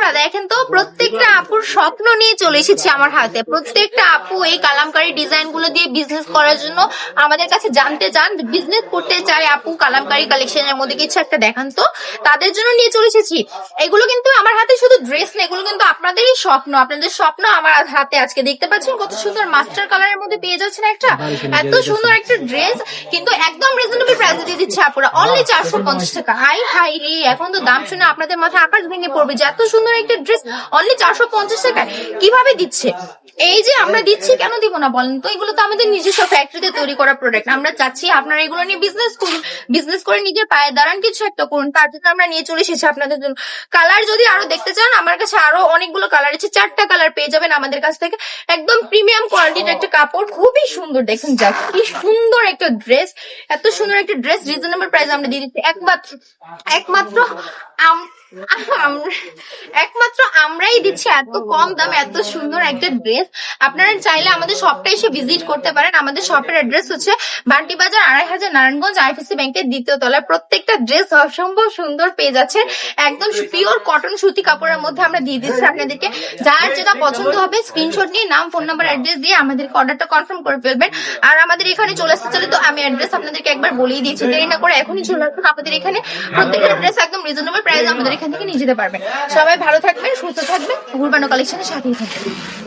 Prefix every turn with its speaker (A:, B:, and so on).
A: আপুরা দেখেন তো, প্রত্যেকটা আপুর স্বপ্ন নিয়ে চলে এসেছি আমার হাতে। প্রত্যেকটা আপু এই কালামকারী ডিজাইন গুলো দিয়ে বিজনেস করার জন্য আমাদের কাছে জানতে চান, বিজনেস করতে চায় আপু কালামকারী কালেকশনের মধ্যে কিছু একটা দেখান তো, তাদের জন্য নিয়ে চলে এসেছি। এগুলো কিন্তু আমার হাতে শুধু ড্রেস না, এগুলো কিন্তু আপনাদেরই স্বপ্ন, আপনাদের স্বপ্ন আমার হাতে আজকে দেখতে পাচ্ছেন। কত সুন্দর মাস্টার কালারের মধ্যে পেয়ে যাচ্ছেন একটা এত সুন্দর একটা ড্রেস, কিন্তু একদম রিজনেবল প্রাইসে দিয়ে দিচ্ছে আপুরা, অনলি 450 টাকা। হাই হাই রে, এখন তো দাম শুনে আপনাদের মাথায় আকাশ ভেঙে পড়বে যে এত সুন্দর একটা ড্রেস অনলি 450 টাকায় কিভাবে দিচ্ছে। এই যে আমরা দিচ্ছি, কেন দিব না বলেন তো? এগুলো তো আমাদের নিজস্ব ফ্যাক্টরিতে তৈরি করা প্রোডাক্ট। আমরা চাচ্ছি আপনারা এগুলো নিয়ে বিজনেস করুন, বিজনেস করে নিজের পায়ে দাঁড়ান, কিছু একটা করুন। তার জন্য আমরা নিয়ে চলে এসেছি আপনাদের জন্য। কালার যদি আরো দেখতে চান, আমার কাছে আরো অনেকগুলো কালার আছে, 4টা কালার পেয়ে যাবেন আমাদের কাছ থেকে। একদম প্রিমিয়াম কোয়ালিটির একটা কাপড়, খুবই সুন্দর। দেখুন জাস্ট কি সুন্দর একটা ড্রেস, এত সুন্দর একটা ড্রেস রিজনেবল প্রাইস আমরা দিয়ে দিচ্ছি। একমাত্র একমাত্র আমরাই দিচ্ছি এত কম দামে এত সুন্দর একটা ড্রেস। আপনারা চাইলে আমাদের শপটা এসে ভিজিট করতে পারেন। আমাদের শপের অ্যাড্রেস হচ্ছে বান্টি বাজার 2500 নারায়ণগঞ্জ আইএফএসসি ব্যাংকের 2য় তলায়। প্রত্যেকটা ড্রেস অসম্ভব সুন্দর পেয়ে যাচ্ছে, একদম পিওর কটন সুতি কাপড়ের মধ্যে আমরা দিয়ে দিচ্ছি আপনাদেরকে। যার যেটা পছন্দ হবে স্ক্রিনশট নিয়ে নাম, ফোন নাম্বার, অ্যাড্রেস দিয়ে আমাদেরকে অর্ডারটা কনফার্ম করে ফেলবেন। আর আমাদের এখানে চলে আসতে চলে তো আমি অ্যাড্রেস আপনাদেরকে একবার বলেই দিয়েছি, দেরি না করে এখনই চলে আসুন আমাদের এখানে। প্রত্যেকটা ড্রেস একদম রিজনেবল প্রাইস আমাদের এখান থেকে নিয়ে যেতে পারবেন। সবাই ভালো থাকবেন, সুস্থ থাকবেন, উরবানো কালেকশনের সাথেই থাকবেন।